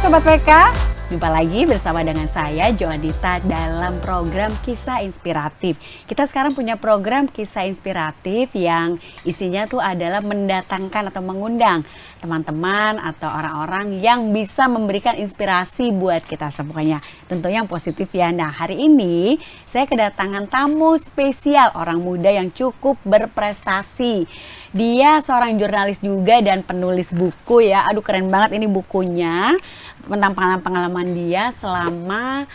Sobat PK, jumpa lagi bersama dengan saya Joandita dalam program Kisah Inspiratif. Kita sekarang punya program Kisah Inspiratif yang isinya tuh adalah mendatangkan atau mengundang teman-teman atau orang-orang yang bisa memberikan inspirasi buat kita semuanya. Tentunya yang positif ya. Nah, hari ini saya kedatangan tamu spesial, orang muda yang cukup berprestasi. Dia seorang jurnalis juga dan penulis buku ya. Aduh, keren banget ini bukunya tentang pengalaman dia selama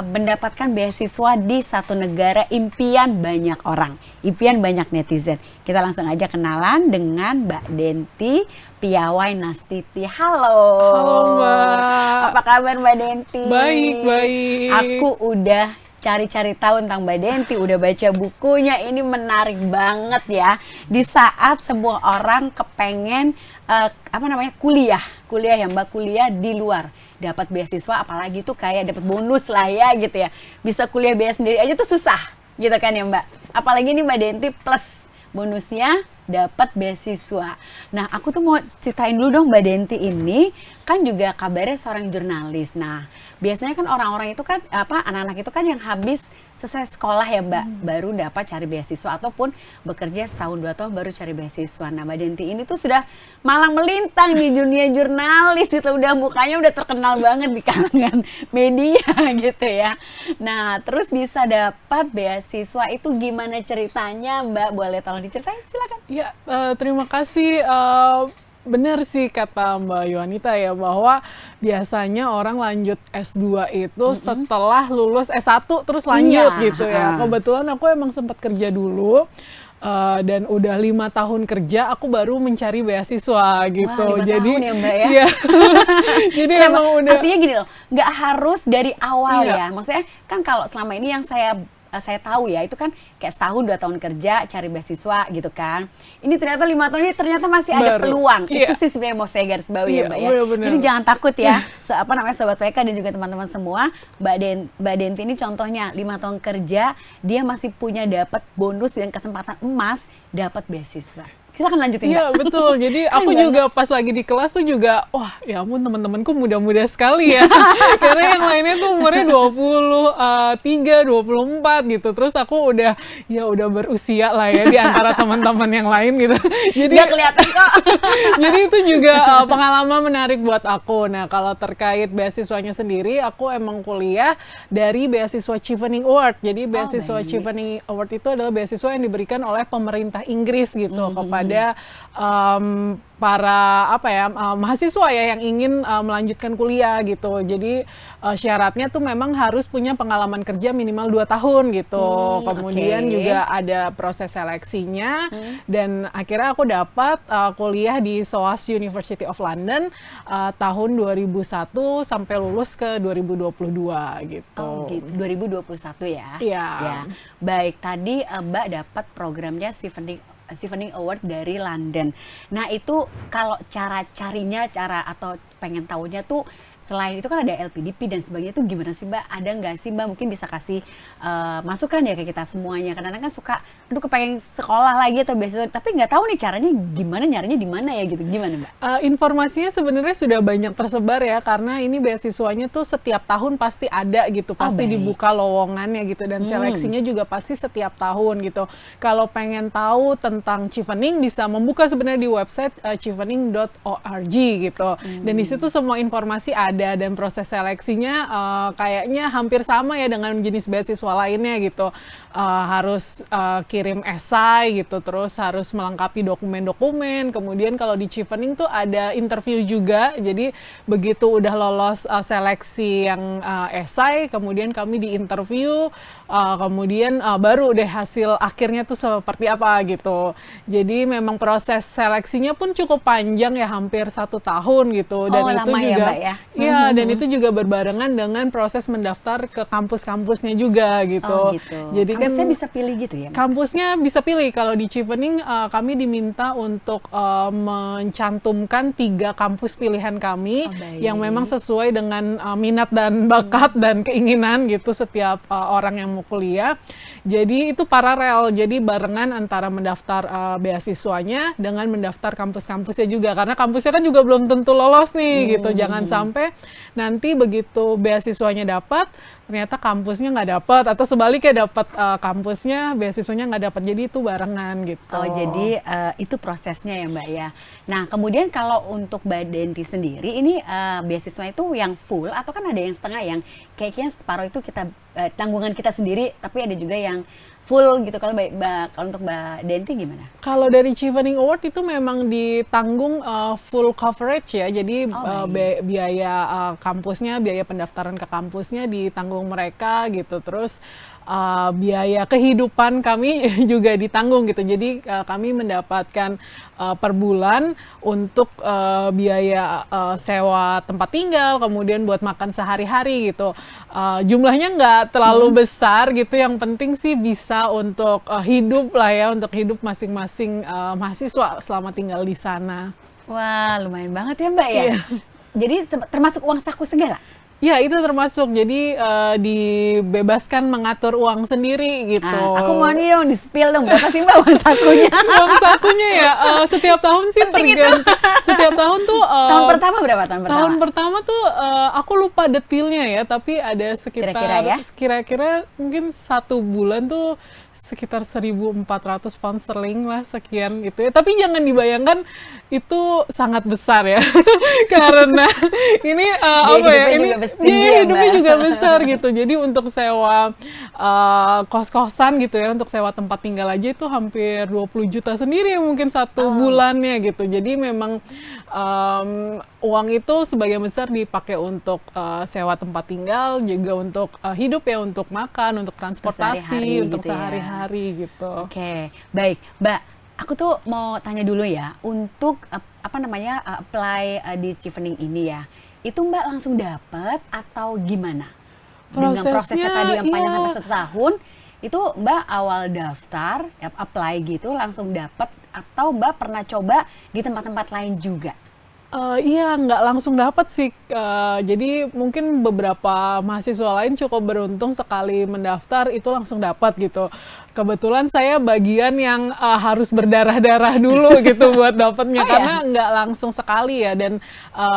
mendapatkan beasiswa di satu negara impian banyak orang, impian banyak netizen. Kita langsung aja kenalan dengan Mbak Denti Piawai Nastiti. Halo. Halo Mbak. Apa kabar Mbak Denti? Baik, baik. Aku udah cari-cari tahu tentang Mbak Denti, udah baca bukunya, ini menarik banget ya. Di saat semua orang kepengen kuliah ya Mbak, kuliah di luar, dapat beasiswa, apalagi tuh kayak dapat bonus lah ya gitu ya. Bisa kuliah biaya sendiri aja tuh susah gitu kan ya Mbak. Apalagi nih Mbak Denti plus bonusnya dapat beasiswa. Nah, aku tuh mau ceritain dulu dong Mbak Denti ini kan juga kabarnya seorang jurnalis. Nah, biasanya kan orang-orang itu kan anak-anak itu kan yang habis selesai sekolah ya Mbak, baru dapat cari beasiswa ataupun bekerja setahun 2 tahun baru cari beasiswa. Nah, Mbak Denti ini tuh sudah malang melintang di dunia jurnalis gitu, udah mukanya udah terkenal banget di kalangan media gitu ya. Nah, terus bisa dapat beasiswa itu gimana ceritanya Mbak? Boleh tolong diceritain, silakan. Ya, terima kasih. Benar sih kata Mbak Yohanita ya, bahwa biasanya orang lanjut S2 itu setelah lulus S1 terus lanjut gitu ya. Kebetulan aku emang sempat kerja dulu. Dan udah 5 tahun kerja, aku baru mencari beasiswa gitu. Wah, 5 jadi tahun ya Mbak ya. Iya. Jadi emang udah. Artinya gini loh, nggak harus dari awal Iya. ya. Maksudnya kan kalau selama ini yang saya tahu ya, itu kan kayak setahun 2 tahun kerja cari beasiswa gitu kan. Ini ternyata 5 tahun ini ternyata masih ada peluang. Iya. Itu sih sebenarnya mau saya garis bawahi ya Mbak ya. Bener-bener. Jadi jangan takut ya. Sobat PK dan juga teman-teman semua, Mbak Denti ini contohnya 5 tahun kerja, dia masih punya dapat bonus dan kesempatan emas dapat beasiswa. Silakan lanjutin. Iya betul, jadi aku juga pas lagi di kelas tuh juga, wah ya ampun teman-temanku muda-muda sekali ya. Karena yang lainnya tuh umurnya 23, 24 gitu. Terus aku udah berusia lah ya di antara teman-teman yang lain gitu. Jadi nggak kelihatan kok. Jadi itu juga pengalaman menarik buat aku. Nah kalau terkait beasiswanya sendiri, aku emang kuliah dari beasiswa Chevening Award. Jadi beasiswa Chevening Award itu adalah beasiswa yang diberikan oleh pemerintah Inggris gitu kepada para mahasiswa ya yang ingin melanjutkan kuliah gitu. Jadi syaratnya tuh memang harus punya pengalaman kerja minimal 2 tahun gitu. Kemudian juga ada proses seleksinya dan akhirnya aku dapat kuliah di SOAS University of London tahun 2001 sampai lulus ke 2022 gitu. Oh gitu, 2021 ya? Iya. Ya. Baik, tadi Mbak dapat programnya Chevening Award dari London. Nah itu kalau cara carinya, atau pengen tahunya tuh selain itu kan ada LPDP dan sebagainya tuh gimana sih Mbak? Ada nggak sih Mbak mungkin bisa kasih masukan ya ke kita semuanya? Kadang-kadang kan suka, aduh kepengen sekolah lagi atau beasiswa, tapi nggak tahu nih caranya gimana, nyarinya di mana ya gitu. Gimana Mbak? Informasinya sebenarnya sudah banyak tersebar ya, karena ini beasiswanya tuh setiap tahun pasti ada gitu, pasti dibuka lowongannya gitu, dan seleksinya juga pasti setiap tahun gitu. Kalau pengen tahu tentang Chevening bisa membuka sebenarnya di website chevening.org gitu, dan di situ semua informasi ada. Dan proses seleksinya kayaknya hampir sama ya dengan jenis beasiswa lainnya gitu. Harus kirim esai gitu, terus harus melengkapi dokumen-dokumen. Kemudian kalau di Chevening tuh ada interview juga. Jadi begitu udah lolos seleksi yang esai, kemudian kami diinterview, kemudian baru deh hasil akhirnya tuh seperti apa gitu. Jadi memang proses seleksinya pun cukup panjang ya, hampir 1 tahun gitu. Dan itu lama juga ya Mbak ya? Iya, dan itu juga berbarengan dengan proses mendaftar ke kampus-kampusnya juga gitu. Oh gitu. Jadi Kampusnya kan bisa pilih gitu ya, Mbak? kampusnya bisa pilih. Kalau di Chevening kami diminta untuk mencantumkan 3 kampus pilihan kami Oh, baik. yang memang sesuai dengan minat dan bakat dan keinginan gitu setiap orang yang mau kuliah. Jadi itu paralel, jadi barengan antara mendaftar beasiswanya dengan mendaftar kampus-kampusnya juga. Karena kampusnya kan juga belum tentu lolos nih gitu. Jangan sampai nanti begitu beasiswanya dapat, ternyata kampusnya nggak dapat, atau sebaliknya dapat kampusnya, beasiswanya nggak dapat. Jadi itu barengan gitu. Oh, jadi itu prosesnya ya, Mbak ya. Nah, kemudian kalau untuk Mbak Denti sendiri, ini beasiswa itu yang full atau kan ada yang setengah, yang kayaknya separuh itu kita tanggungan kita sendiri, tapi ada juga yang full gitu. Kalau kalau untuk Mbak Denti gimana? Kalau dari Chevening Award itu memang ditanggung full coverage ya, jadi biaya kampusnya, biaya pendaftaran ke kampusnya ditanggung mereka gitu. Terus biaya kehidupan kami juga ditanggung gitu. Jadi kami mendapatkan per bulan untuk biaya sewa tempat tinggal, kemudian buat makan sehari-hari gitu. Jumlahnya nggak terlalu besar gitu, yang penting sih bisa untuk hidup lah ya, untuk hidup masing-masing mahasiswa selama tinggal di sana. Wah, lumayan banget ya, Mbak ya. Iya. Jadi termasuk uang saku segala? Ya, itu termasuk. Jadi dibebaskan mengatur uang sendiri gitu. Aku mau nih dong, di-spill dong, berapa sih Mbak uang sakunya? Uang sakunya ya, setiap tahun sih tergantung. Setiap tahun tuh Tahun pertama berapa tahun pertama? tahun pertama tuh aku lupa detailnya ya, tapi ada sekitar Kira-kira ya? kira-kira mungkin 1 bulan tuh sekitar 1.400 pound sterling lah, sekian gitu ya. Tapi jangan dibayangkan itu sangat besar ya. Karena ini apa ya? Ini hidupnya juga besar gitu. Jadi untuk sewa kos-kosan gitu ya, untuk sewa tempat tinggal aja itu hampir 20 juta sendiri mungkin 1 bulannya gitu. Jadi memang uang itu sebagian besar dipakai untuk sewa tempat tinggal, juga untuk hidup ya, untuk makan, untuk transportasi, Sehari-hari untuk gitu ya. sehari-hari gitu. Oke, baik, Mbak. Aku tuh mau tanya dulu ya, untuk apply di Chevening ini ya, itu Mbak langsung dapat atau gimana? Dengan prosesnya tadi yang panjang iya. sampai 1 tahun, itu Mbak awal daftar, apply gitu langsung dapat, atau Mbak pernah coba di tempat-tempat lain juga? Iya, nggak langsung dapat sih. Jadi mungkin beberapa mahasiswa lain cukup beruntung sekali mendaftar itu langsung dapat gitu. Kebetulan saya bagian yang harus berdarah-darah dulu gitu buat dapatnya, karena nggak langsung sekali ya. Dan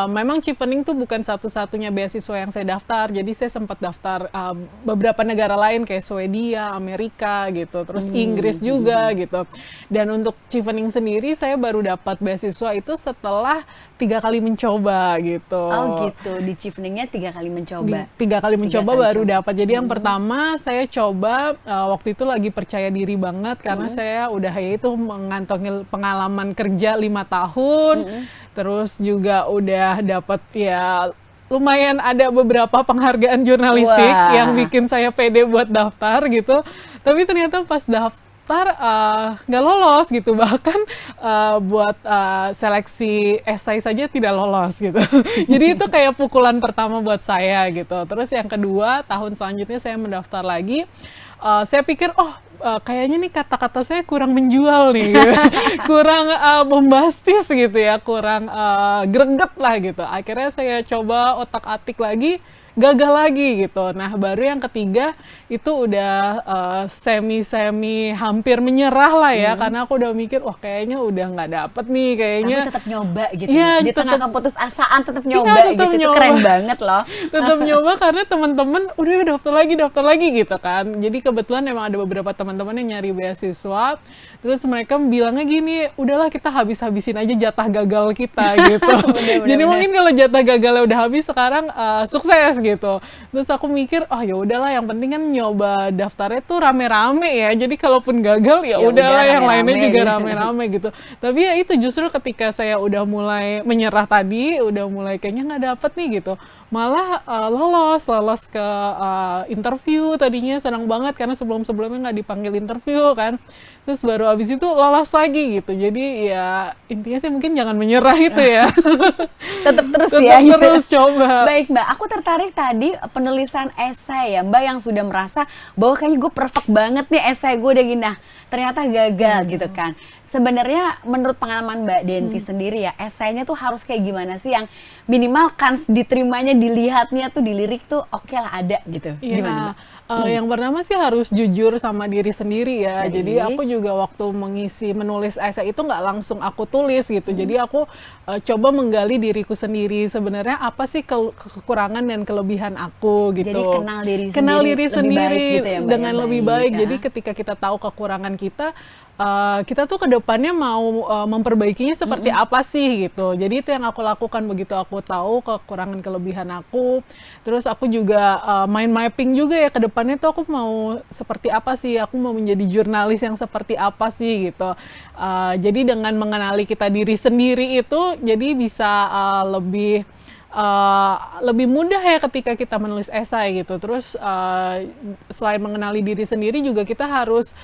memang Chevening tuh bukan satu-satunya beasiswa yang saya daftar. Jadi saya sempat daftar beberapa negara lain kayak Swedia, Amerika gitu, terus Inggris juga gitu. Dan untuk Chevening sendiri saya baru dapat beasiswa itu setelah 3 kali mencoba gitu. Oh gitu, di Cheveningnya 3 kali mencoba. 3 kali mencoba baru coba. dapat. Jadi yang pertama saya coba waktu itu lagi percaya diri banget karena saya udah ya itu mengantongi pengalaman kerja 5 tahun. Terus juga udah dapat ya lumayan ada beberapa penghargaan jurnalistik yang bikin saya pede buat daftar gitu. Tapi ternyata pas daftar nggak lolos gitu, bahkan buat seleksi esai saja tidak lolos gitu. Jadi itu kayak pukulan pertama buat saya gitu. Terus yang kedua, tahun selanjutnya saya mendaftar lagi. Saya pikir kayaknya nih kata-kata saya kurang menjual nih, gitu. Kurang bombastis gitu ya, kurang greget lah gitu. Akhirnya saya coba otak-atik lagi, gagal lagi gitu. Nah, baru yang ketiga itu udah semi-semi hampir menyerah lah ya, karena aku udah mikir wah kayaknya udah nggak dapet nih kayaknya. Tapi tetap nyoba gitu. Iya, Di tengah keputusasaan tetap nyoba tetap gitu. Itu nyoba. keren banget loh. Tetap nyoba karena teman-teman udah daftar lagi gitu kan. Jadi kebetulan memang ada beberapa teman-teman yang nyari beasiswa. Terus mereka bilangnya gini, udahlah kita habis-habisin aja jatah gagal kita gitu. Jadi mungkin kalau jatah gagalnya udah habis sekarang sukses gitu. Terus aku mikir, oh ya udahlah, yang penting kan nyoba daftarnya tuh rame-rame ya. Jadi kalaupun gagal ya udahlah, yang lainnya juga gitu. rame-rame gitu. Tapi ya itu justru ketika saya udah mulai menyerah tadi, udah mulai kayaknya nggak dapet nih gitu, malah lolos ke interview. Tadinya senang banget karena sebelum-sebelumnya nggak dipanggil interview kan, terus baru abis itu lolos lagi gitu. Jadi ya intinya sih mungkin jangan menyerah itu ya. Tetap terus Tetap ya. terus coba. Baik Mbak, aku tertarik tadi penulisan esai ya Mbak, yang sudah merasa bahwa kayaknya gue perfect banget nih esai gue udah gini. Nah, ternyata gagal gitu kan. Sebenarnya menurut pengalaman Mbak Denti sendiri ya, esainya tuh harus kayak gimana sih yang minimal kans diterimanya, dilihatnya tuh di lirik tuh oke lah ada gitu. Gimana Mbak? Yang pertama sih harus jujur sama diri sendiri ya. Baik. Jadi aku juga waktu menulis esai itu nggak langsung aku tulis gitu. Jadi aku coba menggali diriku sendiri. Sebenarnya apa sih kekurangan dan kelebihan aku gitu. Jadi kenal diri lebih sendiri baik gitu ya, Mbak, dengan ya, lebih baik, baik. ya. Jadi ketika kita tahu kekurangan kita, kita tuh kedepannya mau memperbaikinya seperti apa sih gitu. Jadi itu yang aku lakukan begitu aku tahu kekurangan kelebihan aku. Terus aku juga mind mapping juga ya, kedepannya tuh aku mau seperti apa sih, aku mau menjadi jurnalis yang seperti apa sih gitu. Jadi dengan mengenali kita diri sendiri itu jadi bisa lebih mudah ya ketika kita menulis esai gitu. Terus selain mengenali diri sendiri juga kita harus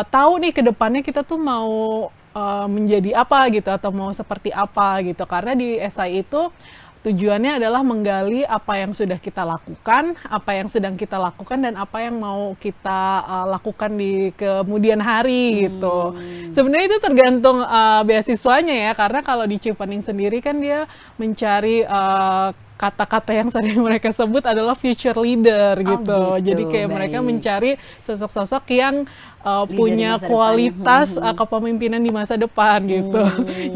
tahu nih ke depannya kita tuh mau menjadi apa gitu atau mau seperti apa gitu. Karena di esai itu tujuannya adalah menggali apa yang sudah kita lakukan, apa yang sedang kita lakukan, dan apa yang mau kita lakukan di kemudian hari gitu. Sebenarnya itu tergantung beasiswanya ya, karena kalau di Chevening sendiri kan dia mencari kata-kata yang sering mereka sebut adalah future leader gitu. Jadi kayak mereka mencari sosok-sosok yang punya kualitas kepemimpinan di masa depan gitu.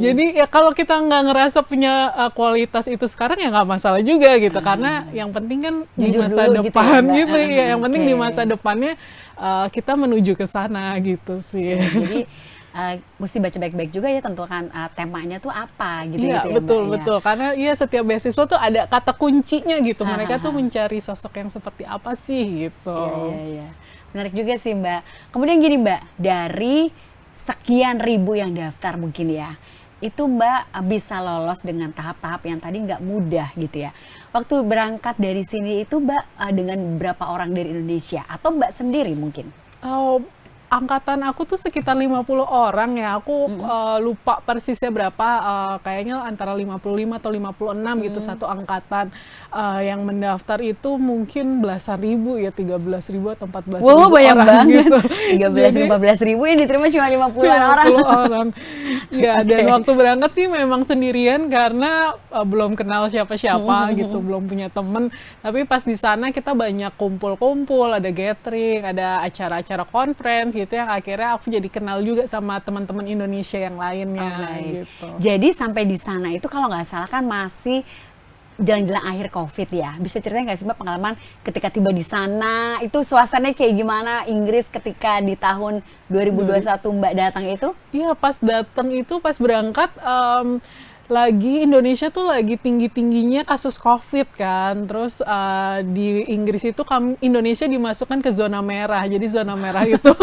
Jadi ya kalau kita nggak ngerasa punya kualitas itu sekarang ya nggak masalah juga gitu, karena yang penting kan di masa depan gitu ya, yang penting di masa depannya kita menuju ke sana gitu sih. Jadi mesti baca baik-baik juga ya, tentukan temanya tuh apa gitu, Iya, gitu ya betul, Mbak, betul. ya. Karena ya setiap beasiswa tuh ada kata kuncinya gitu. Mereka tuh mencari sosok yang seperti apa sih gitu. Iya. Menarik juga sih Mbak. Kemudian gini Mbak, dari sekian ribu yang daftar mungkin ya, itu Mbak bisa lolos dengan tahap-tahap yang tadi nggak mudah gitu ya. Waktu berangkat dari sini itu Mbak dengan berapa orang dari Indonesia? Atau Mbak sendiri mungkin? Angkatan aku tuh sekitar 50 orang ya, aku lupa persisnya berapa, kayaknya antara 55 atau 56 gitu satu angkatan. Yang mendaftar itu mungkin belasan ribu ya, 13.000 atau 14.000 Wow, banyak orang banget. gitu. 13-15 ribu yang diterima cuma 50-an orang. 50 orang. Ya, dan waktu berangkat sih memang sendirian karena belum kenal siapa-siapa gitu, belum punya temen. Tapi pas di sana kita banyak kumpul-kumpul, ada gathering, ada acara-acara conference gitu, yang akhirnya aku jadi kenal juga sama teman-teman Indonesia yang lainnya gitu. Jadi sampai di sana itu kalau nggak salah kan masih jalan-jalan akhir COVID ya. Bisa ceritain nggak sih Mbak pengalaman ketika tiba di sana, itu suasananya kayak gimana Inggris ketika di tahun 2021 Mbak datang itu? Iya, pas datang itu, pas berangkat lagi Indonesia tuh lagi tinggi-tingginya kasus COVID kan. Terus di Inggris itu Indonesia dimasukkan ke zona merah. Jadi zona merah itu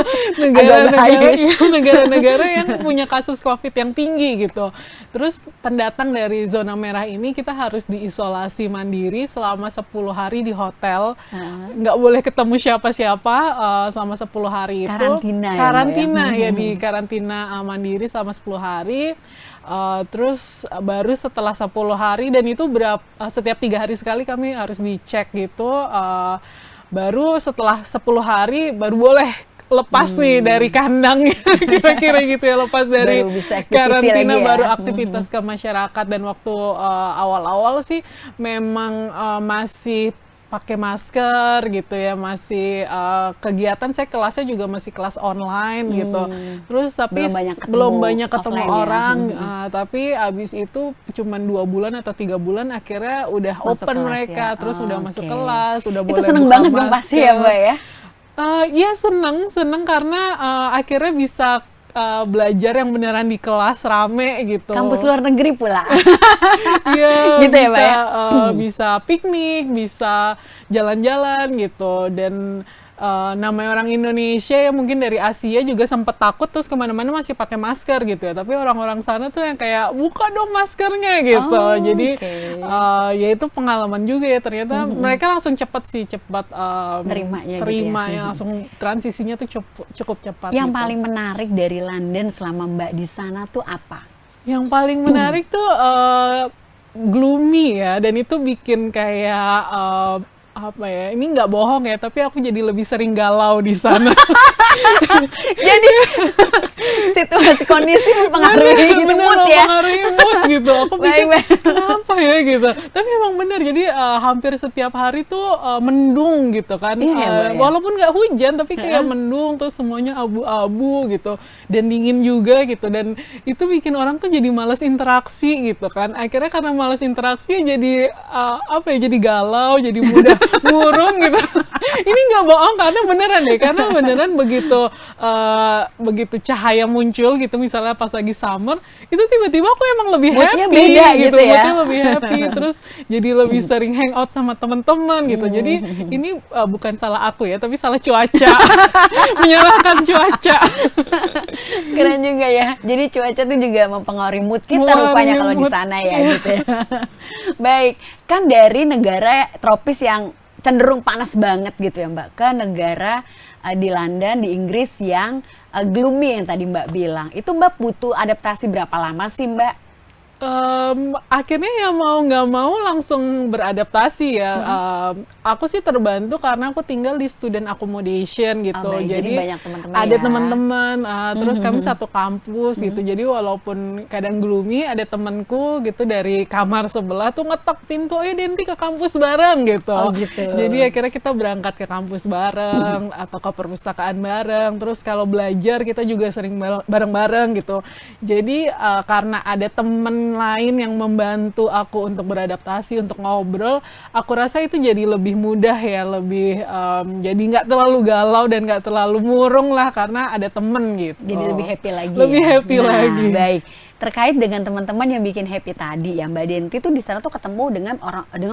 negara-negara yang punya kasus COVID yang tinggi gitu. Terus pendatang dari zona merah ini kita harus diisolasi mandiri selama 10 hari di hotel. Nggak boleh ketemu siapa-siapa selama 10 hari itu. Karantina ya, di karantina mandiri selama 10 hari. Terus baru setelah 10 hari, dan itu setiap 3 hari sekali kami harus dicek gitu, baru setelah 10 hari baru boleh lepas nih dari kandang kira-kira gitu ya, lepas dari karantina baru aktivitas ke masyarakat. Dan waktu awal-awal sih memang masih pakai masker gitu ya, masih kegiatan saya kelasnya juga masih kelas online gitu. Terus tapi belum banyak ketemu orang, tapi abis itu cuman 2 bulan atau 3 bulan akhirnya udah masuk open mereka ya. Terus udah masuk kelas, udah boleh buka masker. Itu seneng banget dong pasti ya Mbak ya? Iya, seneng karena akhirnya bisa belajar yang beneran di kelas rame gitu. Kampus luar negeri pula. Iya, Gitu ya, Mbak ya? bisa piknik, bisa jalan-jalan gitu. Dan namanya orang Indonesia ya mungkin dari Asia juga sempet takut terus kemana-mana masih pakai masker gitu ya. Tapi orang-orang sana tuh yang kayak buka dong maskernya gitu. Oh, Jadi oke. ya itu pengalaman juga ya. Ternyata mereka langsung cepat Terimanya gitu terima ya. ya, langsung transisinya tuh cukup cepat. Yang gitu. paling menarik dari London selama Mbak di sana tuh apa? Yang paling menarik tuh gloomy ya, dan itu bikin kayak apa ya? Ini nggak bohong ya, tapi aku jadi lebih sering galau di sana. Jadi situasi kondisi mempengaruhi gitu Bener, mood ya. mempengaruhi mood gitu. Aku pikir Baik. kenapa ya gitu. Tapi emang bener, jadi hampir setiap hari tuh mendung gitu kan. Iya ya, Mbak, ya? Walaupun nggak hujan, tapi kayak mendung, terus semuanya abu-abu gitu. Dan dingin juga gitu. Dan itu bikin orang tuh jadi malas interaksi gitu kan. Akhirnya karena malas interaksi jadi apa ya, jadi galau, jadi mudah murung gitu. Ini nggak bohong, karena beneran deh. Karena beneran begitu cahaya muncul gitu, misalnya pas lagi summer, itu tiba-tiba aku emang lebih Moodnya happy beda gitu ya. moodnya lebih happy, terus jadi lebih sering hangout sama teman-teman gitu. Jadi ini bukan salah aku ya, tapi salah cuaca. Menyalahkan cuaca. Keren juga ya. Jadi cuaca tuh juga mempengaruhi mood kita Mempengaruhi rupanya kalau di mood. sana ya gitu ya. Baik, kan dari negara tropis yang cenderung panas banget gitu ya Mbak, ke negara di London, di Inggris yang gloomy yang tadi Mbak bilang. Itu Mbak butuh adaptasi berapa lama sih Mbak? Akhirnya ya mau nggak mau langsung beradaptasi ya. Aku sih terbantu karena aku tinggal di student accommodation gitu. Oh, baik. Jadi banyak teman-teman ada ya. teman-teman, terus kami satu kampus gitu. Jadi walaupun kadang gloomy, ada temanku gitu dari kamar sebelah tuh ngetok pintu, ayo Denti ke kampus bareng gitu. Oh, gitu. Jadi akhirnya kita berangkat ke kampus bareng atau ke perpustakaan bareng. Terus kalau belajar kita juga sering bareng-bareng gitu. Jadi karena ada temen lain yang membantu aku untuk beradaptasi, untuk ngobrol, aku rasa itu jadi lebih mudah ya, lebih jadi nggak terlalu galau dan nggak terlalu murung lah karena ada temen gitu. Jadi lebih happy lagi. Lebih ya? happy Nah, lagi. Baik. Terkait dengan teman-teman yang bikin happy tadi ya Mbak Denti tuh di sana tuh ketemu dengan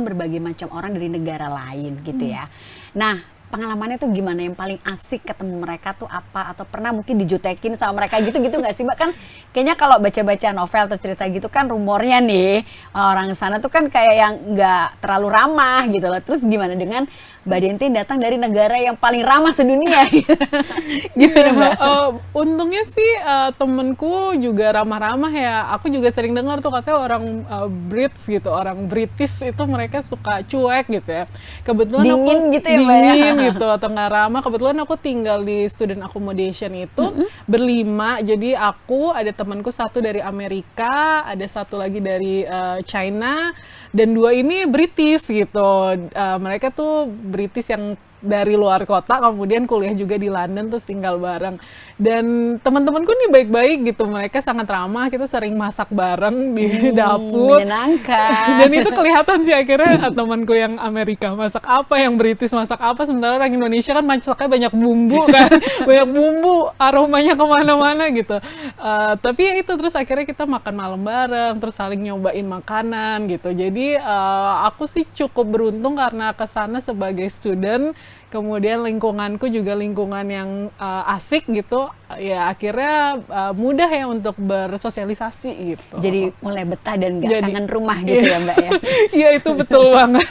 berbagai macam orang dari negara lain gitu ya. Nah, pengalamannya tuh gimana, yang paling asik ketemu mereka tuh apa, atau pernah mungkin dijutekin sama mereka gitu-gitu nggak sih Mbak? Kan kayaknya kalau baca-baca novel atau cerita gitu kan rumornya nih orang sana tuh kan kayak yang nggak terlalu ramah gitu loh. Terus gimana dengan Mbak Denti datang dari negara yang paling ramah sedunia gitu. Gimana Mbak? Untungnya sih temenku juga ramah-ramah ya. Aku juga sering dengar tuh katanya orang Brits gitu, orang British itu mereka suka cuek gitu ya. Kebetulan Dingin aku gitu ya, Mbak ya? dingin gitu atau nggak ramah. Kebetulan aku tinggal di student accommodation itu berlima. Jadi aku ada temanku satu dari Amerika, ada satu lagi dari China, dan dua ini British gitu. Mereka tuh British yang dari luar kota, kemudian kuliah juga di London, terus tinggal bareng. Dan teman-temanku nih baik-baik gitu, mereka sangat ramah, kita sering masak bareng di dapur. Menyenangkan. Dan itu kelihatan sih akhirnya temanku yang Amerika masak apa, yang British masak apa, sementara orang Indonesia kan masaknya banyak bumbu kan, banyak bumbu, aromanya kemana-mana gitu. Tapi ya itu, terus akhirnya kita makan malam bareng, terus saling nyobain makanan gitu. Jadi aku sih cukup beruntung karena kesana sebagai student, kemudian lingkunganku juga lingkungan yang asik gitu, ya akhirnya mudah ya untuk bersosialisasi gitu. Jadi mulai betah dan gak Jadi, kangen rumah gitu ya Mbak ya. Iya itu betul banget.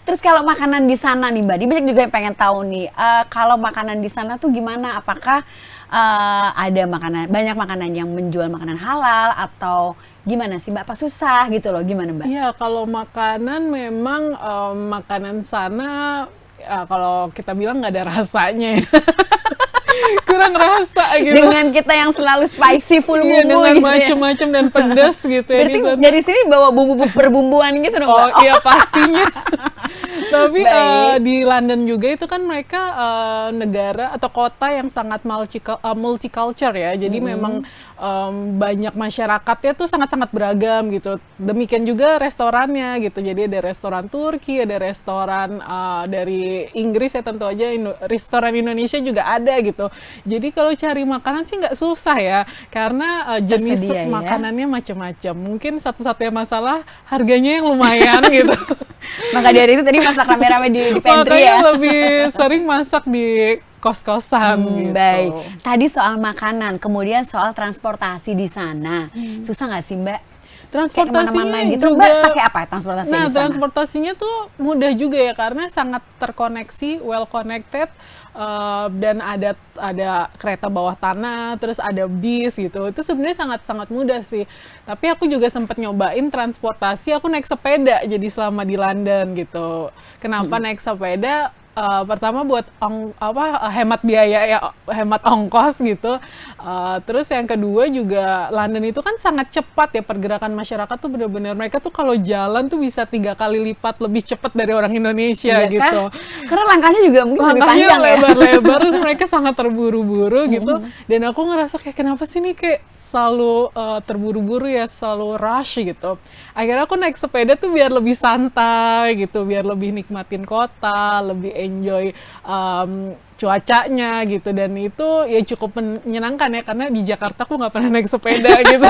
Terus kalau makanan di sana nih Mbak, banyak juga yang pengen tahu nih, kalau makanan di sana tuh gimana? Apakah ada banyak makanan yang menjual makanan halal atau gimana sih Mbak? Apa susah gitu loh, gimana Mbak? Iya, kalau makanan memang makanan sana kalau kita bilang nggak ada rasanya ya. Kurang rasa gitu. Dengan kita yang selalu spicy full Iya, bumbu dengan gitu ya. macam-macam dan pedas gitu ya Berarti di sana. dari sini bawa bumbu perbumbuan gitu dong Oh Mbak? iya pastinya. Tapi Baik. di London juga itu kan mereka negara atau kota yang sangat multicultural ya. Jadi memang banyak masyarakatnya tuh sangat-sangat beragam gitu. Demikian juga restorannya gitu. Jadi ada restoran Turki, ada restoran dari Inggris ya tentu aja. Restoran Indonesia juga ada gitu. Jadi kalau cari makanan sih nggak susah ya, karena jenis Tersedia, ya? makanannya macam-macam. Mungkin satu-satunya masalah harganya yang lumayan gitu. Maka dari itu tadi masak rame-rame di pantry Makanya ya. lebih sering masak di kos-kosan gitu. Baik. Tadi soal makanan, kemudian soal transportasi di sana. Susah nggak sih Mbak? Kayak Transportasinya kemana-mana gitu, juga, Mbak pakai apa transportasi nah di sana? transportasinya tuh mudah juga ya karena sangat terkoneksi, well connected, dan ada kereta bawah tanah, terus ada bis gitu. Itu sebenarnya sangat-sangat mudah sih. Tapi aku juga sempat nyobain transportasi, aku naik sepeda jadi selama di London gitu. Kenapa naik sepeda? Pertama buat hemat biaya ya, hemat ongkos gitu. Terus yang kedua juga London itu kan sangat cepat ya, pergerakan masyarakat tuh bener-bener mereka tuh kalau jalan tuh bisa 3 kali lipat lebih cepat dari orang Indonesia Iya gitu. kah? Karena langkahnya juga mungkin lebih Langkahnya panjang ya. lebar-lebar, terus mereka sangat terburu-buru gitu. Dan aku ngerasa kayak kenapa sih nih kayak selalu terburu-buru ya, selalu rush gitu. Akhirnya aku naik sepeda tuh biar lebih santai gitu, biar lebih nikmatin kota, lebih enjoy cuacanya gitu. Dan itu ya cukup menyenangkan ya, karena di Jakarta aku nggak pernah naik sepeda gitu.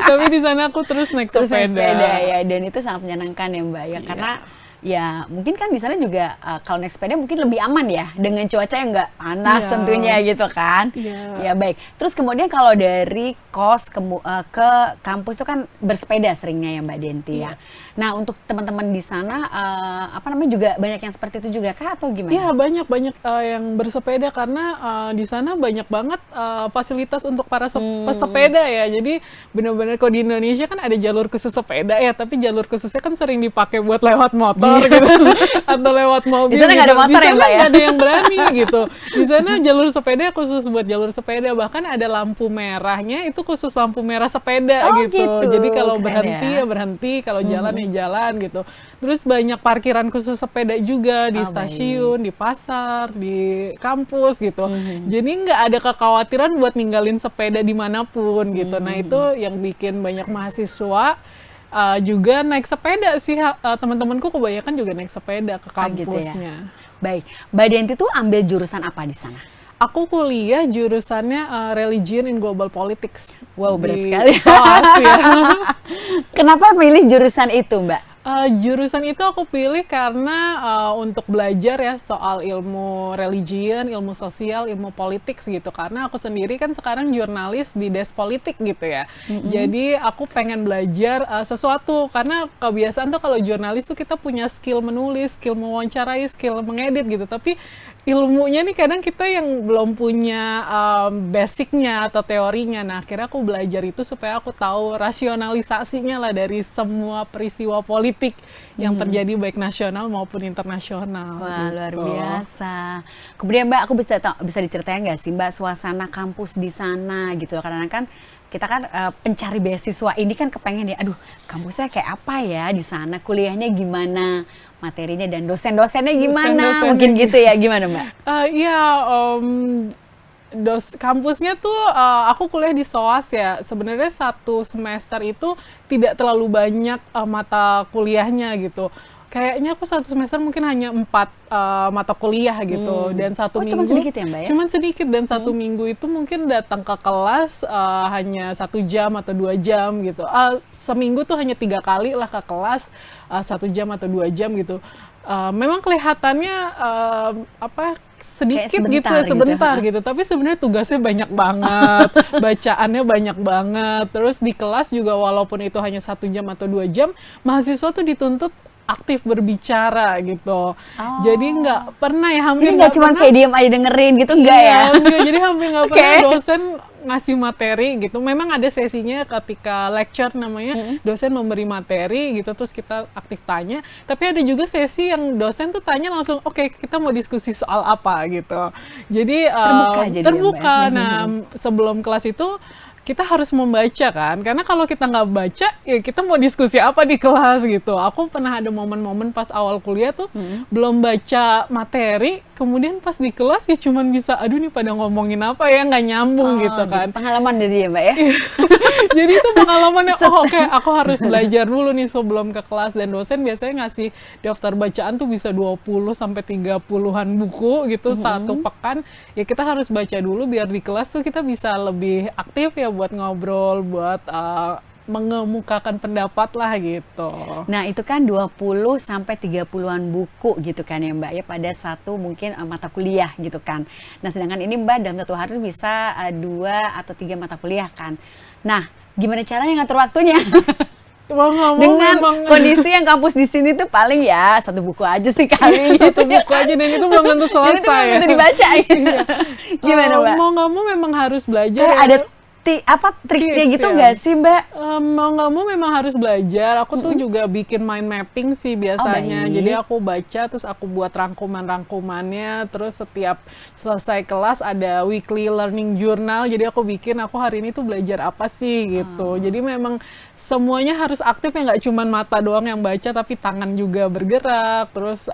Tapi di sana aku terus naik Terus naik sepeda. sepeda ya, dan itu sangat menyenangkan ya Mbak ya, karena ya mungkin kan di sana juga kalau naik sepeda mungkin lebih aman ya dengan cuaca yang nggak panas Iya. tentunya gitu kan. Iya. Ya baik. Terus kemudian kalau dari kos ke kampus itu kan bersepeda seringnya ya Mbak Denti ya. Nah untuk teman-teman di sana apa namanya juga banyak yang seperti itu juga kah atau gimana? Iya banyak yang bersepeda karena di sana banyak banget fasilitas untuk para pesepeda ya. Jadi benar-benar kalau di Indonesia kan ada jalur khusus sepeda ya, tapi jalur khususnya kan sering dipakai buat lewat motor gitu atau lewat mobil. Di sana nggak ada gitu. motor Di ya, sana Mbak, ya? nggak ada yang berani gitu. Di sana jalur sepeda khusus buat jalur sepeda, bahkan ada lampu merahnya itu khusus lampu merah sepeda Oh, gitu. gitu. Jadi kalau Keren berhenti ya. ya berhenti, kalau jalan ya jalan gitu. Terus banyak parkiran khusus sepeda juga di Oh, stasiun, di pasar, di kampus gitu. Jadi nggak ada kekhawatiran buat ninggalin sepeda dimanapun gitu. Nah itu yang bikin banyak mahasiswa juga naik sepeda sih. Teman-temanku kebanyakan juga naik sepeda ke Gitu ya. kampusnya. Baik. Mbak Denti tuh ambil jurusan apa di sana? Aku kuliah jurusannya Religion in Global Politics. Wow, berat di sekali. SOAS ya. Kenapa pilih jurusan itu Mbak? Jurusan itu aku pilih karena untuk belajar ya soal ilmu religion, ilmu sosial, ilmu politik gitu. Karena aku sendiri kan sekarang jurnalis di Desk Politik gitu ya. Jadi aku pengen belajar sesuatu, karena kebiasaan tuh kalau jurnalis tuh kita punya skill menulis, skill mewawancarai, skill mengedit gitu. Tapi ilmunya nih kadang kita yang belum punya basicnya atau teorinya. Nah akhirnya aku belajar itu supaya aku tahu rasionalisasinya lah dari semua peristiwa politik yang terjadi baik nasional maupun internasional. Wah, gitu. luar biasa. Kemudian Mbak, aku bisa diceritain nggak sih Mbak suasana kampus di sana gitu loh. Karena kan kita kan pencari beasiswa ini kan kepengen ya, aduh kampusnya kayak apa ya di sana, kuliahnya gimana, materinya dan dosen-dosennya gimana, Dosen-dosennya mungkin gitu ya, gimana Mbak? Iya, kampusnya tuh aku kuliah di SOAS ya. Sebenarnya satu semester itu tidak terlalu banyak mata kuliahnya gitu. Kayaknya aku satu semester mungkin hanya 4 mata kuliah gitu, dan satu minggu cuma sedikit ya Mbak ya? cuman sedikit, dan satu minggu itu mungkin datang ke kelas hanya 1 jam atau 2 jam gitu. Seminggu tuh hanya 3 kali lah ke kelas, 1 jam atau 2 jam gitu. Memang kelihatannya sedikit gitu, sebentar gitu. Tapi sebenarnya tugasnya banyak banget, bacaannya banyak banget. Terus di kelas juga walaupun itu hanya 1 jam atau 2 jam, mahasiswa tuh dituntut aktif berbicara gitu. Jadi nggak pernah ya, hampir Jadi nggak cuma kayak diem aja dengerin gitu, enggak ya? Enggak, jadi hampir nggak pernah dosen ngasih materi gitu. Memang ada sesinya ketika lecture namanya, dosen memberi materi gitu, terus kita aktif tanya. Tapi ada juga sesi yang dosen tuh tanya langsung, oke, kita mau diskusi soal apa gitu. Jadi Terbuka jadi ya, Mbak? terbuka. Nah, sebelum kelas itu kita harus membaca kan, karena kalau kita nggak baca ya kita mau diskusi apa di kelas gitu. Aku pernah ada momen-momen pas awal kuliah tuh belum baca materi, kemudian pas di kelas ya cuman bisa aduh nih pada ngomongin apa ya, nggak nyambung gitu kan. Pengalaman jadi ya Mbak ya. Jadi itu pengalamannya, oke, aku harus belajar dulu nih sebelum ke kelas, dan dosen biasanya ngasih daftar bacaan tuh bisa 20 sampai 30-an buku gitu satu pekan. Ya kita harus baca dulu biar di kelas tuh kita bisa lebih aktif ya buat ngobrol, buat mengemukakan pendapat lah gitu. Nah, itu kan 20 sampai 30-an buku gitu kan ya Mbak ya, pada satu mungkin mata kuliah gitu kan. Nah, sedangkan ini Mbak dalam satu hari bisa 2 atau 3 mata kuliah kan. Nah, gimana caranya ngatur waktunya? Dengan kondisi yang kampus di sini tuh paling ya 1 buku aja sih kali. 1 buku aja, dan itu belum tentu selesai. Itu belum tentu dibaca gitu. Gimana Mbak? Mau nggak mau memang harus belajar. Kayak ada triknya gitu nggak sih Mbak? Mau nggak mau memang harus belajar. Aku tuh juga bikin mind mapping sih biasanya. Jadi aku baca, terus aku buat rangkumannya. Terus setiap selesai kelas ada weekly learning journal. Jadi aku bikin, aku hari ini tuh belajar apa sih gitu. Jadi memang semuanya harus aktif ya, nggak cuma mata doang yang baca, tapi tangan juga bergerak. Terus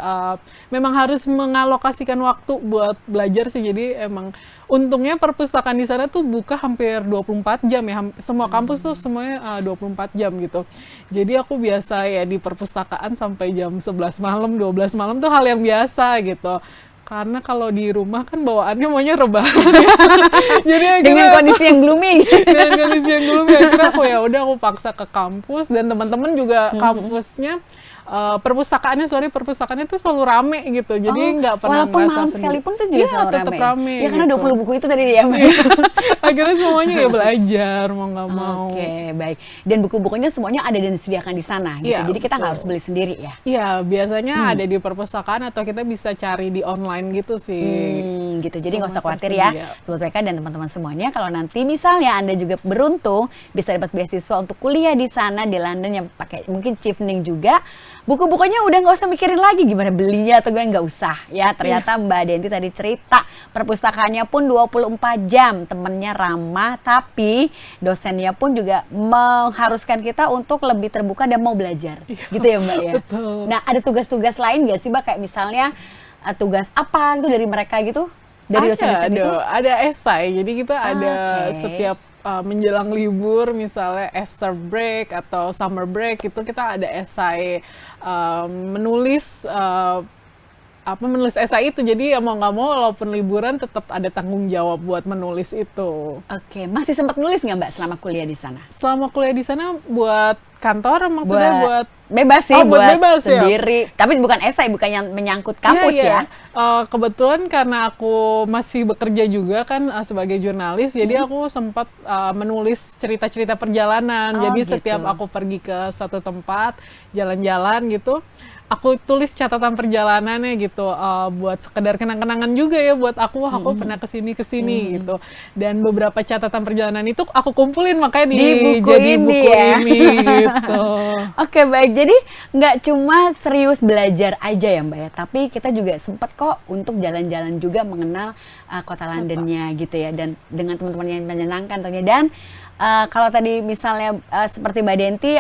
memang harus mengalokasikan waktu buat belajar sih. Jadi emang untungnya perpustakaan di sana tuh buka hampir 24 jam ya. Semua kampus tuh semuanya 24 jam gitu. Jadi aku biasa ya di perpustakaan sampai jam 11 malam, 12 malam tuh hal yang biasa gitu. Karena kalau di rumah kan bawaannya maunya rebahan ya. Jadi dengan kondisi yang gloomy. Dengan kondisi yang gloomy, akhirnya aku paksa ke kampus, dan teman-teman juga kampusnya perpustakaannya tuh selalu rame gitu. Jadi nggak pernah walaupun ngerasa malam sendiri. sekalipun tuh juga selalu tetap rame. Ya karena gitu. 20 buku itu tadi ya Mbak. Akhirnya semuanya ya belajar mau nggak mau. Oke, baik. Dan buku-bukunya semuanya ada dan disediakan di sana gitu. Iya, Jadi kita nggak harus beli sendiri ya. Iya, biasanya ada di perpustakaan atau kita bisa cari di online gitu sih. Gitu. Jadi nggak usah Semua khawatir tersedia. ya, Sobat PK dan teman-teman semuanya. Kalau nanti misalnya Anda juga beruntung bisa dapat beasiswa untuk kuliah di sana di London yang pakai mungkin chevening juga, buku-bukunya udah nggak usah mikirin lagi gimana belinya atau nggak usah ya. Ternyata Mbak Denti tadi cerita perpustakaannya pun 24 jam, temennya ramah, tapi dosennya pun juga mengharuskan kita untuk lebih terbuka dan mau belajar. Gitu ya Mbak ya. Betul. Nah, ada tugas-tugas lain nggak sih Mbak, kayak misalnya tugas apa gitu dari mereka gitu? Dari dosen-dosen itu? Ada esai, jadi kita ada Oke. setiap menjelang libur, misalnya Easter break atau summer break, itu kita ada esai menulis esai itu. Jadi ya mau nggak mau walaupun liburan tetap ada tanggung jawab buat menulis itu. Oke, masih sempat nulis nggak Mbak selama kuliah di sana? Selama kuliah di sana buat kantor, maksudnya buat bebas sih, buat bebas ya? sendiri. Tapi bukan esai, bukan yang menyangkut kampus Iya. ya. Kebetulan karena aku masih bekerja juga kan sebagai jurnalis, jadi aku sempat menulis cerita-cerita perjalanan. Jadi gitu. setiap aku pergi ke suatu tempat, jalan-jalan gitu, aku tulis catatan perjalanannya gitu, buat sekedar kenang-kenangan juga ya buat aku, wah aku pernah kesini gitu. Dan beberapa catatan perjalanan itu aku kumpulin, makanya Di buku jadi ini buku ya. ini gitu. Oke, baik. Jadi nggak cuma serius belajar aja ya Mbak ya, tapi kita juga sempat kok untuk jalan-jalan juga mengenal kota Londonnya gitu ya, dan dengan teman-teman yang menyenangkan tentunya. Dan kalau tadi misalnya seperti Mbak Denti,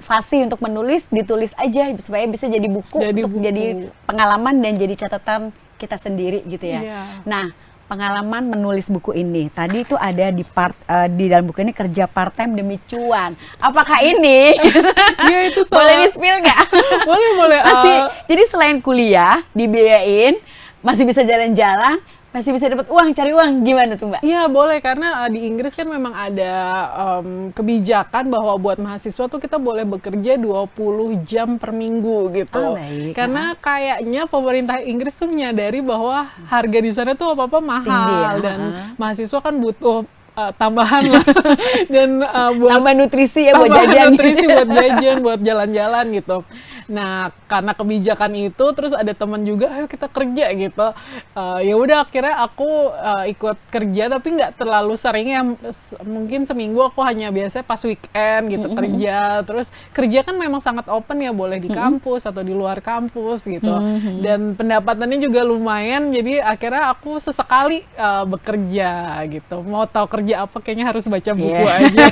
fasih untuk menulis, ditulis aja supaya bisa jadi buku, jadi pengalaman dan jadi catatan kita sendiri gitu ya. Iya. Nah, pengalaman menulis buku ini tadi itu ada di dalam buku ini, kerja part time demi cuan. Apakah ini Iya, itu boleh di-spill nggak? boleh. Masih, jadi selain kuliah dibiayain, masih bisa jalan-jalan, masih bisa dapat uang, cari uang, gimana tuh Mbak? Iya boleh, karena di Inggris kan memang ada kebijakan bahwa buat mahasiswa tuh kita boleh bekerja 20 jam per minggu gitu. Baik. Karena kayaknya pemerintah Inggris tuh menyadari bahwa harga di sana tuh apa-apa mahal. Tinggi ya, Dan mahasiswa kan butuh tambahan lah. Dan buat Tambah nutrisi ya buat tambahan jajan. nutrisi buat jajan, buat jalan-jalan gitu. Nah, karena kebijakan itu, terus ada teman juga, ayo kita kerja gitu. Ya udah akhirnya aku ikut kerja, tapi nggak terlalu sering ya. Mungkin seminggu aku hanya biasanya pas weekend gitu kerja. Terus kerja kan memang sangat open ya, boleh di kampus atau di luar kampus gitu. Dan pendapatannya juga lumayan, jadi akhirnya aku sesekali bekerja gitu. Mau tahu kerja apa, kayaknya harus baca buku aja.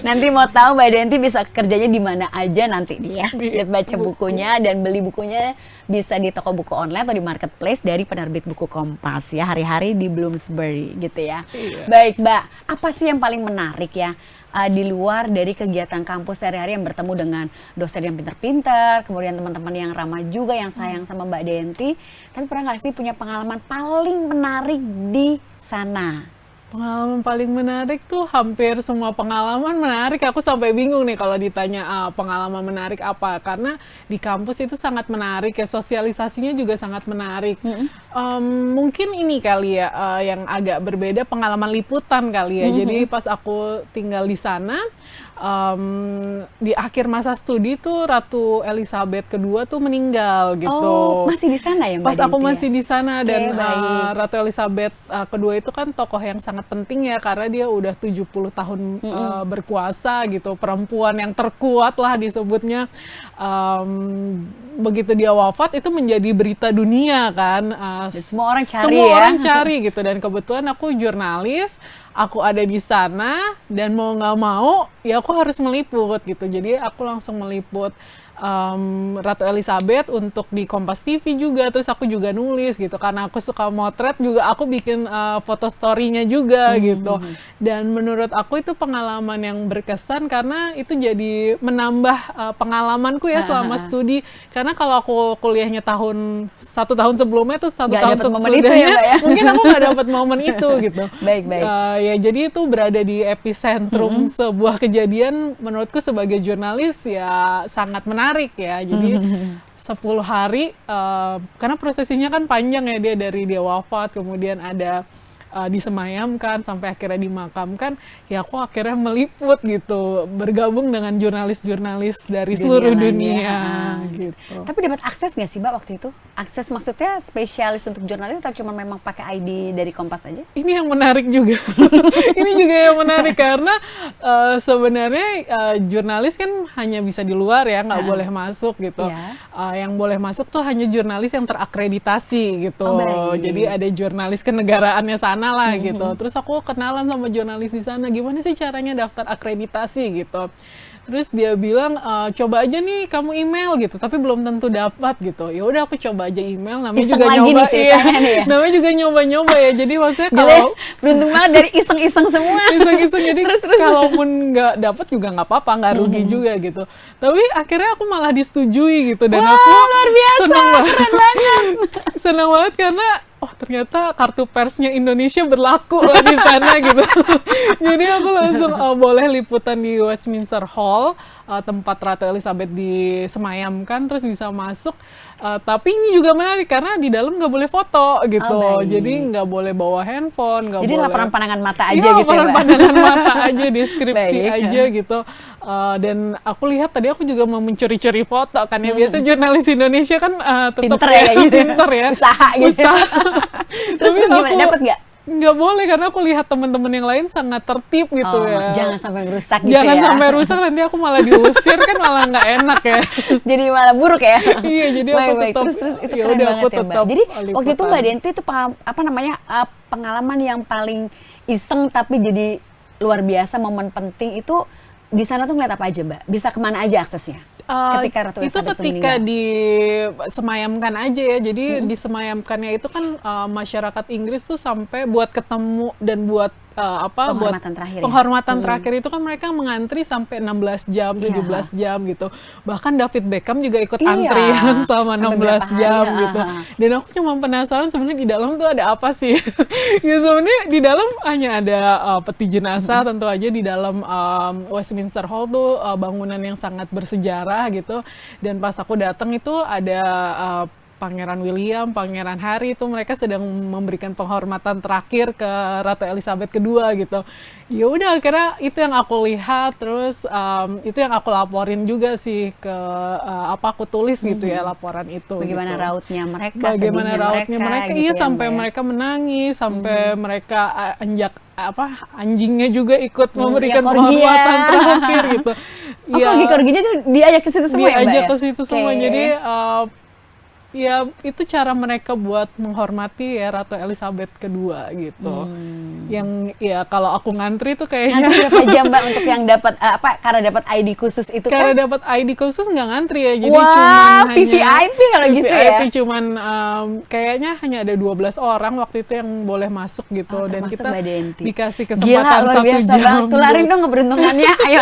Nanti mau tahu Mbak Denti bisa kerjanya di mana aja nanti dia. Lihat baca bukunya dan beli bukunya bisa di toko buku online atau di marketplace dari penerbit buku Kompas ya, hari-hari di Bloomsbury gitu ya. Iya. Baik Mbak, apa sih yang paling menarik ya di luar dari kegiatan kampus sehari-hari yang bertemu dengan dosen yang pintar-pintar, kemudian teman-teman yang ramah juga, yang sayang sama Mbak Denti, tapi pernah nggak sih punya pengalaman paling menarik di sana? Pengalaman paling menarik tuh hampir semua pengalaman menarik. Aku sampai bingung nih kalau ditanya pengalaman menarik apa. Karena di kampus itu sangat menarik ya, sosialisasinya juga sangat menarik. Mungkin ini kali ya yang agak berbeda, pengalaman liputan kali ya. Jadi pas aku tinggal di sana, di akhir masa studi tuh Ratu Elizabeth II tuh meninggal gitu. Oh, masih di sana ya Mbak Pas aku Denti, masih ya? di sana Oke, dan baik. Ratu Elizabeth II itu kan tokoh yang sangat penting ya, karena dia udah 70 tahun berkuasa gitu, perempuan yang terkuat lah disebutnya. Begitu dia wafat itu menjadi berita dunia kan. Dan semua orang cari Semua ya. orang cari gitu, dan kebetulan aku jurnalis, aku ada di sana dan mau nggak mau ya aku harus meliput gitu. Jadi aku langsung meliput Ratu Elizabeth untuk di Kompas TV juga, terus aku juga nulis gitu, karena aku suka motret juga, aku bikin foto story-nya juga gitu. Dan menurut aku itu pengalaman yang berkesan karena itu jadi menambah pengalamanku ya selama studi. Karena kalau aku kuliahnya satu tahun sebelumnya tuh satu Nggak tahun dapet momen itu ya, sesudahnya, Mbak, ya? mungkin aku nggak dapet momen itu gitu. Baik, baik. Ya jadi itu berada di epicentrum sebuah kejadian, menurutku sebagai jurnalis ya sangat menarik ya. Jadi 10 hari, karena prosesinya kan panjang ya, dari dia wafat, kemudian ada disemayamkan sampai akhirnya dimakamkan, ya aku akhirnya meliput gitu, bergabung dengan jurnalis-jurnalis dari seluruh lainnya. dunia gitu. Tapi dapat akses nggak sih Mbak waktu itu? Akses maksudnya spesialis untuk jurnalis atau cuma memang pakai ID dari Kompas aja? Ini yang menarik juga. Ini juga yang menarik karena sebenarnya jurnalis kan hanya bisa di luar ya, nggak boleh masuk gitu. Iya. Yang boleh masuk tuh hanya jurnalis yang terakreditasi gitu. Oh, baik. Jadi ada jurnalis kenegaraannya sana lah gitu. Terus aku kenalan sama jurnalis di sana, gimana sih caranya daftar akreditasi gitu. Terus dia bilang, coba aja nih kamu email gitu, tapi belum tentu dapat gitu. Ya udah aku coba aja email, namanya Iseng juga lagi nyoba, nih ceritanya nih ya? namanya juga nyoba-nyoba ya. Jadi maksudnya Gila, kalau beruntung banget dari iseng-iseng semua. iseng-iseng, jadi kalaupun nggak dapat juga nggak apa-apa, nggak rugi juga gitu. Tapi akhirnya aku malah disetujui gitu, dan Wah, aku luar biasa, seneng banget. keren banget. Seneng banget karena ternyata kartu persnya Indonesia berlaku lah di sana gitu. Jadi aku langsung boleh liputan di Westminster Hall, tempat Ratu Elizabeth disemayamkan, terus bisa masuk. Tapi ini juga menarik karena di dalam nggak boleh foto gitu. Oh, baik. Jadi nggak boleh bawa handphone, nggak Jadi boleh. laporan pandangan mata aja Iya, gitu ya laporan Mbak? pandangan mata aja, deskripsi Baik. aja gitu. Dan aku lihat tadi aku juga mau mencuri-curi foto kan ya. Biasa jurnalis Indonesia kan tetap Pinter ya kayak gitu. pinter ya. Usaha gitu. Terus Tapi gimana? Dapat nggak? nggak boleh, karena aku lihat teman-teman yang lain sangat tertib gitu ya. Jangan sampai merusak gitu Jangan ya. sampai rusak, nanti aku malah diusir kan malah nggak enak ya. Jadi malah buruk ya. Iya, jadi aku Baik, tetap, terus itu ya keren udah, banget aku ya Mbak. tetap Jadi waktu itu liputan. Mbak Denti itu pengalaman yang paling iseng tapi jadi luar biasa, momen penting itu di sana tuh ngeliat apa aja Mbak? Bisa kemana aja aksesnya? Ketika Ratu itu Elizabeth ketika meninggal. disemayamkan aja ya. Jadi disemayamkannya itu kan masyarakat Inggris tuh sampai buat ketemu dan buat Penghormatan terakhir ya? penghormatan terakhir itu kan mereka mengantri sampai 16 jam, 17 jam gitu. Bahkan David Beckham juga ikut Iya. antrian selama Sampai 16 berapa jam hari, gitu. Dan aku cuma penasaran sebenarnya di dalam tuh ada apa sih. Ya sebenarnya di dalam hanya ada peti jenazah, tentu aja di dalam Westminster Hall tuh bangunan yang sangat bersejarah gitu. Dan pas aku datang itu ada Pangeran William, Pangeran Harry itu mereka sedang memberikan penghormatan terakhir ke Ratu Elizabeth kedua gitu. Ya udah akhirnya itu yang aku lihat, terus itu yang aku laporin juga sih ke aku tulis gitu ya laporan itu. Bagaimana gitu. rautnya mereka, Bagaimana rautnya mereka, gitu iya ya, sampai Mbak ya? mereka menangis, sampai mereka anjingnya juga ikut memberikan ya, corgi penghormatan ya. terakhir gitu. Oh, corgi-corginya tuh diajak ke situ semua ya, Mbak Diajak ya? ke situ semua. Oke. Jadi ya itu cara mereka buat menghormati ya Ratu Elizabeth kedua gitu. Yang ya kalau aku ngantri tuh kayaknya Ngantri berapa jam, Mbak, untuk yang dapat karena dapat ID khusus itu karena kan? dapat ID khusus nggak ngantri ya, jadi Wah, cuman VVIP kalau gitu ya? VVIP cuman kayaknya hanya ada 12 orang waktu itu yang boleh masuk gitu, Oh, dan termasuk kita Mbak Denti. dikasih Gila, kesempatan luar 1 biasa jam. banget. Tularin dong keberuntungannya. Ayo.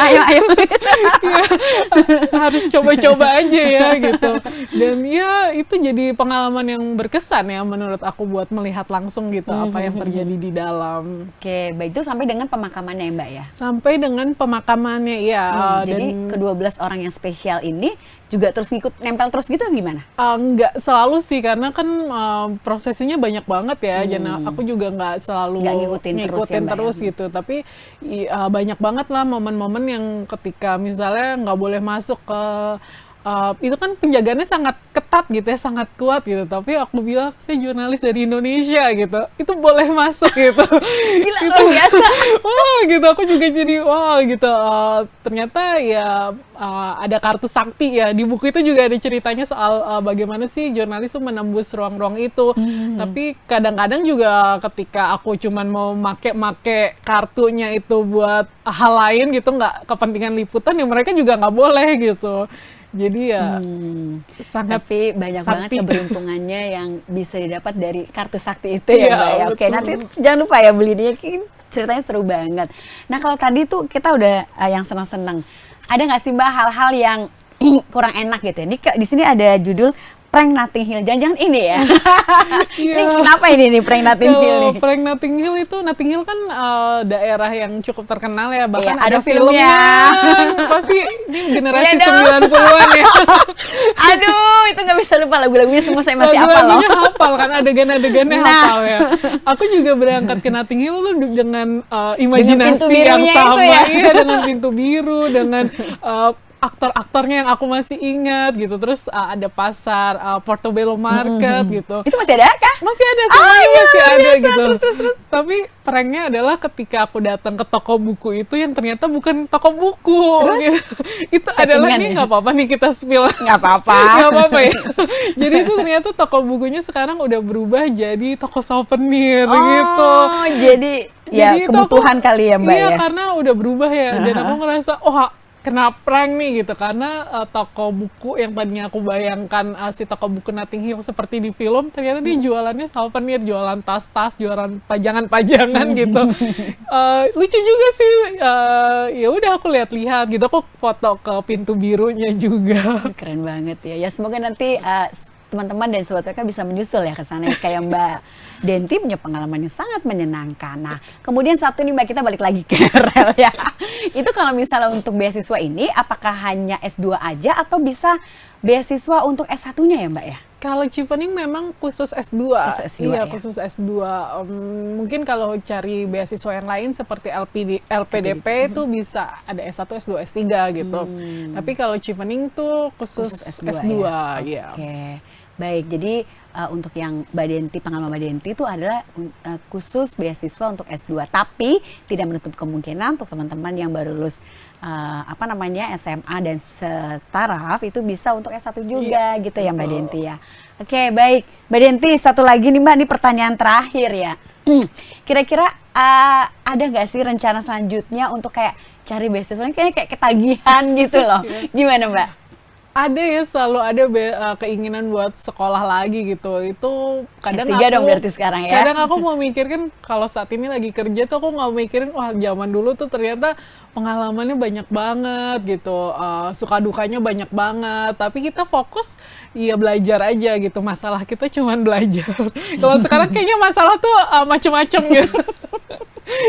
Harus coba-coba aja ya gitu. Dan ya itu jadi pengalaman yang berkesan ya menurut aku buat melihat langsung gitu apa yang terjadi di dalam. Oke, baik, itu sampai dengan pemakamannya ya, Mbak ya? Sampai dengan pemakamannya ya. Jadi ke-12 orang yang spesial ini juga terus nempel terus gitu gimana? Nggak selalu sih, karena kan prosesinya banyak banget ya, dan aku juga nggak selalu Nggak ngikutin terus ya, Mbak, terus ya? gitu, tapi banyak banget lah momen-momen yang ketika misalnya nggak boleh masuk ke itu kan penjagaannya sangat ketat gitu ya, sangat kuat gitu, tapi aku bilang saya jurnalis dari Indonesia gitu, itu boleh masuk gitu. Gila, luar biasa. Wah gitu, aku juga jadi wah gitu, ternyata ya ada kartu sakti ya, di buku itu juga ada ceritanya soal bagaimana sih jurnalis itu menembus ruang-ruang itu. Tapi kadang-kadang juga ketika aku cuman mau make kartunya itu buat hal lain gitu, nggak kepentingan liputan, ya mereka juga nggak boleh gitu. Jadi ya sangat Tapi banyak banget sakti. keberuntungannya yang bisa didapat dari kartu sakti itu ya, Iya, Mbak ya. Oke, betul. nanti jangan lupa ya beli dia, ceritanya seru banget. Nah, kalau tadi tuh kita udah yang senang-senang. Ada nggak sih, Mbak, hal-hal yang kurang enak gitu ya? Ini di sini ada judul Prank Notting Hill. Jangan-jangan ini ya? Ini kenapa ini nih Prank Notting Hill nih? Kalau Prank Notting Hill itu, Notting Hill kan daerah yang cukup terkenal ya, bahkan Iya, ada ada filmnya. Pasti ini generasi Iya dong. 90-an ya. Aduh, itu nggak bisa lupa, lagu-lagunya semua saya masih hafal loh. Lagu-lagunya hafal kan, adegan-adegannya Nah. hafal ya. Aku juga berangkat ke Notting Hill tuh dengan imajinasi pintu yang birunya sama, itu ya? iya, dengan pintu biru, dengan aktor-aktornya yang aku masih ingat gitu. Terus ada pasar Portobello Market gitu. Itu masih ada kah? Masih ada, semuanya iya, masih luar ada biasa. gitu. Terus. Tapi pranknya adalah ketika aku datang ke toko buku itu yang ternyata bukan toko buku. Gitu. Itu adalah, Settingan ini ya? nggak apa-apa nih kita spill. Nggak apa-apa. Nggak apa-apa ya. Jadi itu ternyata toko bukunya sekarang udah berubah jadi toko souvenir gitu. Oh, jadi ya Jadi itu kebutuhan kali ya, Mbak iya, ya. karena udah berubah ya. Dan aku ngerasa, kena prank nih gitu, karena toko buku yang tadinya aku bayangkan si toko buku Notting Hill seperti di film, ternyata dia jualannya souvenir, jualan tas-tas, jualan pajangan-pajangan gitu. Lucu juga sih. Ya udah aku lihat-lihat gitu, aku foto ke pintu birunya juga. Keren banget ya. Ya semoga nanti teman-teman dan sobat mereka bisa menyusul ya ke sana, kayak Mbak Denti punya pengalaman yang sangat menyenangkan. Nah, kemudian satu nih, Mbak, kita balik lagi ke rel ya. Itu kalau misalnya untuk beasiswa ini, apakah hanya S2 aja atau bisa beasiswa untuk S1-nya ya, Mbak ya? Kalau Chevening memang khusus S2. Khusus S2 iya, ya? khusus S2. Mungkin kalau cari beasiswa yang lain seperti LPDP itu bisa ada S1, S2, S3 gitu. Tapi kalau Chevening tuh khusus S2 ya. Oke. Baik, jadi untuk yang Mbak Denti, pengalaman Mbak Denti itu adalah khusus beasiswa untuk S2. Tapi tidak menutup kemungkinan untuk teman-teman yang baru lulus SMA dan setaraf itu bisa untuk S1 juga gitu ya, Mbak Denti ya. Oke, baik. Mbak Denti, satu lagi nih, Mbak, ini pertanyaan terakhir ya. Kira-kira ada nggak sih rencana selanjutnya untuk kayak cari beasiswa? Kayaknya kayak ketagihan gitu loh. Gimana, Mbak? Ada ya, selalu ada keinginan buat sekolah lagi gitu. Itu kadang S3 dong berarti sekarang ya? Kadang aku mau mikirin, kalau saat ini lagi kerja tuh aku nggak mikirin, wah zaman dulu tuh ternyata pengalamannya banyak banget gitu. Suka dukanya banyak banget. Tapi kita fokus, ya belajar aja gitu. Masalah kita cuman belajar. Kalau sekarang kayaknya masalah tuh macem-macem gitu.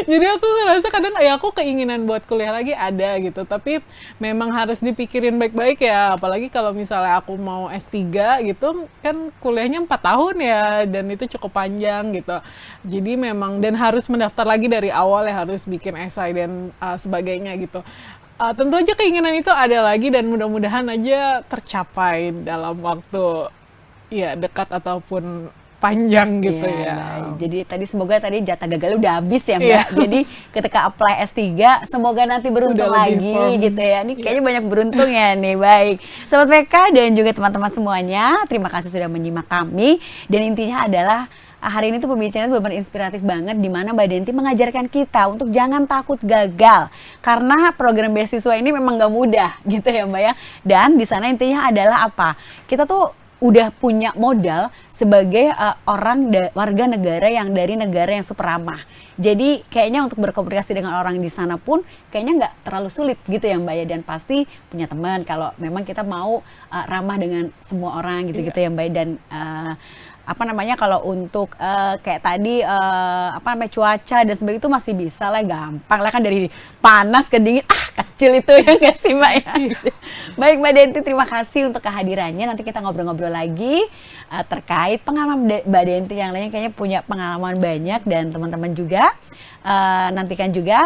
Jadi aku ngerasa kadang ya aku keinginan buat kuliah lagi ada gitu, tapi memang harus dipikirin baik-baik ya, apalagi kalau misalnya aku mau S3 gitu, kan kuliahnya 4 tahun ya, dan itu cukup panjang gitu. Jadi memang, dan harus mendaftar lagi dari awal ya, harus bikin esai dan sebagainya gitu. Tentu aja keinginan itu ada lagi dan mudah-mudahan aja tercapai dalam waktu ya dekat ataupun panjang gitu Iya, ya. baik. Jadi semoga tadi jatah gagal udah habis ya Mbak. Iya. Jadi ketika apply S3 semoga nanti beruntung Udah lebih lagi firm. gitu ya. Ini kayaknya banyak beruntung ya nih. Baik. Sobat PK dan juga teman-teman semuanya, terima kasih sudah menyimak kami, dan intinya adalah hari ini tuh pembicaraan benar-benar inspiratif banget, di mana Mbak Denti mengajarkan kita untuk jangan takut gagal, karena program beasiswa ini memang nggak mudah gitu ya Mbak ya. Dan di sana intinya adalah apa? Kita tuh udah punya modal sebagai warga negara yang dari negara yang super ramah. Jadi kayaknya untuk berkomunikasi dengan orang di sana pun kayaknya nggak terlalu sulit gitu ya Mbak ya. Dan pasti punya teman kalau memang kita mau ramah dengan semua orang gitu-gitu ya Mbak ya. Dan kalau untuk kayak tadi cuaca dan sebagainya itu masih bisa lah, gampang lah kan, dari panas ke dingin kecil itu ya nggak sih Mbak ya. Baik Mbak Denti, terima kasih untuk kehadirannya. Nanti kita ngobrol-ngobrol lagi terkait pengalaman Mbak Denti yang lainnya, kayaknya punya pengalaman banyak, dan teman-teman juga nantikan juga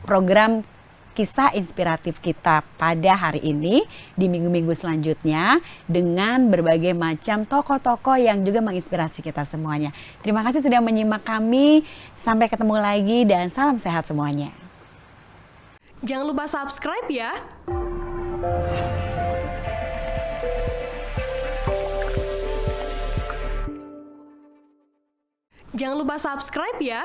program kisah inspiratif kita pada hari ini di minggu-minggu selanjutnya dengan berbagai macam tokoh-tokoh yang juga menginspirasi kita semuanya. Terima kasih sudah menyimak kami. Sampai ketemu lagi dan salam sehat semuanya. Jangan lupa subscribe ya. Jangan lupa subscribe ya.